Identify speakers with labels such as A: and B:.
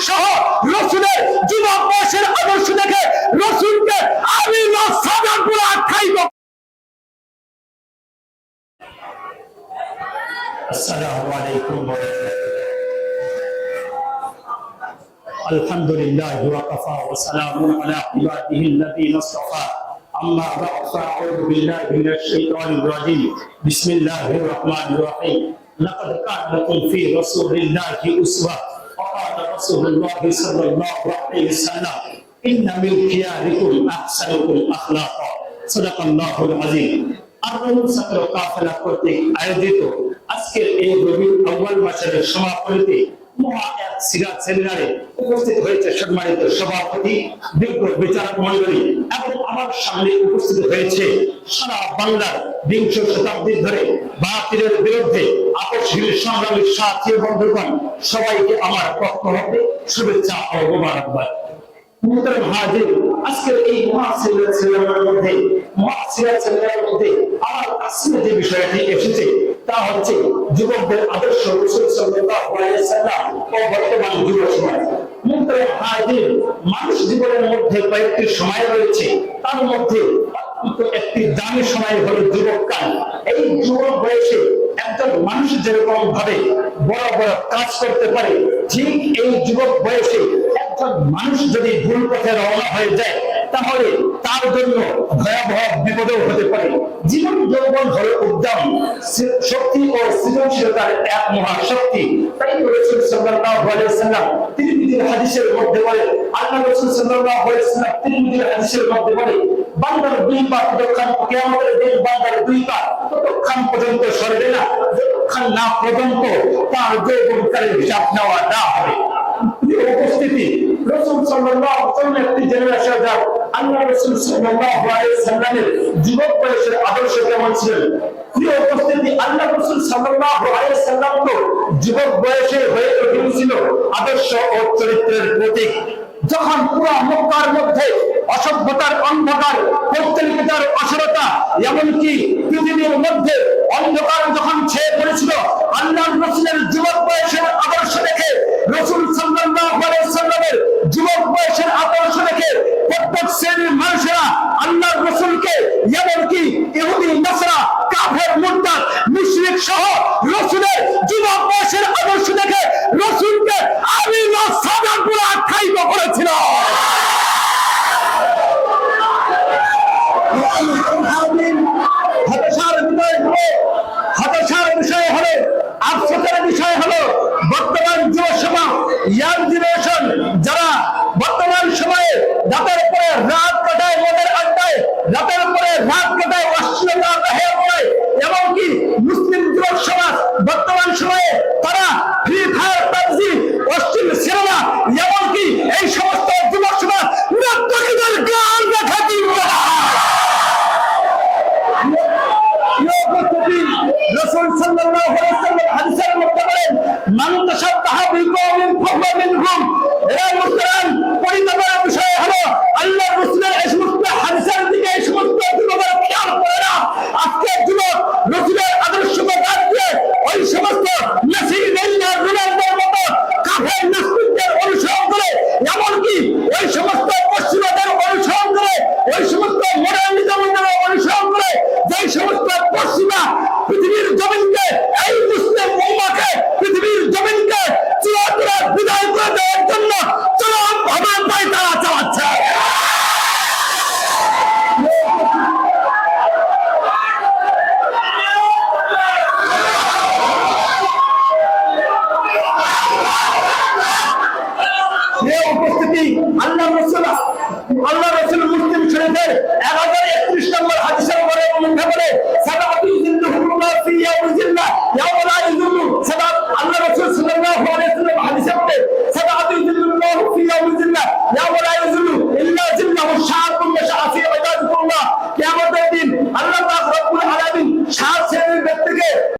A: সহ রাসূলের যুবক বয়সের আদর্শ দেখে রাসূলকে আমি সাদাত বলে আখ্যায়িত। আসসালামু আলাইকুম ওয়া রাহমাতুল্লাহ। আলহামদুলিল্লাহি ওয়া কাফা ওয়া সালামুন আলা ইবাদিহি আল্লাযীনা ইসতাফা। أما بعد فأعوذ بالله من الشيطان الرجيم بسم الله الرحمن الرحيم لقد كان لكم في رسول الله أسوة وقال رسول الله صلى الله عليه وسلم إن من خياركم أحسنكم أخلاقا صدق الله العظيم। আরবুল ছাত্র কাফেলা কর্তৃক আয়োজিত আজকের এই রবিউল আউয়াল মাসের সমাপনীতে সিরাত সেমিনারে উপস্থিত হয়েছে সম্মানিত সভাপতি, বিজ্ঞ বিচারক মণ্ডলী এবং আমার সামনে উপস্থিত হয়েছে সারা বাংলার বিংশ শতাব্দী ধরে বাতিলের বিরুদ্ধে আপসহীন সংগ্রামী সাথী বন্ধুগণ, সবাইকে আমার পক্ষ হতে শুভেচ্ছা ও মোবারকবাদ। মুহতারাম হাজির, আজকের এই মহাসিরাত সেমিনারের মধ্যে আমার আজকে যে বিষয়টি এসেছে তা হচ্ছে যুবকদের আদর্শ রাসূল সাল্লাল্লাহু আলাইহি ওয়াসাল্লাম ও বর্তমান যুব সমাজ। মুহতারাম হাজির, মানুষ জীবনের মধ্যে কয়েকটি সময় রয়েছে, তার মধ্যে একটি দামি সময় হলো যুবককাল। এই যুবক বয়সে একজন মানুষ যেরকম ভাবে বড় বড় কাজ করতে পারে, ঠিক এই যুবক বয়সে একজন মানুষ যদি ভুল পথে রওনা হয়ে যায় তাহলে তার জন্য ভয়াবহ বিপদও হতে পারে। জীবন যৌবন হলো উদ্যম শক্তি ও সৃজনশীলতার এক মহাশক্তি। তাই রাসূল সাল্লাল্লাহু আলাইহি ওয়াসাল্লাম তিরমিজির হাদিসের মধ্যে বলেন, আল্লাহ রাসূল সাল্লাল্লাহু আলাইহি ওয়াসাল্লাম তিরমিজির হাদিসের মধ্যে বলেন, বান্দার দুই পা ততক্ষণ কিয়ামতের দিন বান্দার দুই পা ততক্ষণ পর্যন্ত সরবে না যতক্ষণ না পর্যন্ত তার যৌবনকালের হিসাব নেওয়া না হবে। উপস্থিতি, রাসূল সাল্লাল্লাহু আলাইহি ওয়াসাল্লাম একটি জেনারেশন যাক আল্লাহ রাসূল সাল্লাল্লাহু আলাইহি ওয়াসাল্লামের যুবক বয়সের আদর্শ কেমন ছিল। প্রিয় উপস্থিতি, আল্লাহ রাসূল সাল্লাল্লাহু আলাইহি ওয়াসাল্লাম তো যুবক বয়সে হয়ে উঠেছিল আদর্শ ও চরিত্রের প্রতীক। যখন পুরো মক্কার মধ্যে অসভ্যতার অন্ধকার, পৌত্তলিকতার অসারতা, এমনকি পৃথিবীর মধ্যে অন্ধকার যখন ছেয়ে পড়েছিল, আল্লাহর রাসূলের যুবক বয়সের আদর্শ দেখে রাসূল সাল্লাল্লাহু আলাইহি ওয়াসাল্লামের যুবক বয়সের আদর্শ দেখে প্রত্যেক শ্রেণীর মানুষেরা আল্লাহর রাসূলকে, এমনকি ইহুদি নাসারা কাফের মুরতাদ মুশরিক সহ রাসূলের যুবক বয়সের আদর্শ দেখে রাসূলকে আমি সাদাত বলে আখ্যায়িত করেছিল। হতাশার বিষয় হলো, আফসোসের বিষয় হলো বর্তমান যুব সমাজ, ইয়াং জেনারেশন যারা বর্তমান সময়ে রাতের পরে রাত কাটায় মদের আড্ডায়, রাতের পরে রাত কাটায় অশ্লীলতা হেয় করে, এমনকি মুসলিম যুবক সমাজ বর্তমান সময়ে তারা ফ্রি ফায়ার, পাবজি, অশ্লীল সিনেমা, এমনকি এই সমস্ত যুবক সমাজ নর্তকীদের গান দেখা দিবে। রাসূল সাল্লাল্লাহু আলাইহি ওয়াসাল্লাম হাদিসের মধ্যে বলেন, মান তাশাব্বাহা বিকওমিন ফাহুয়া মিনহুম। এরা মুসলমান পরিতাপের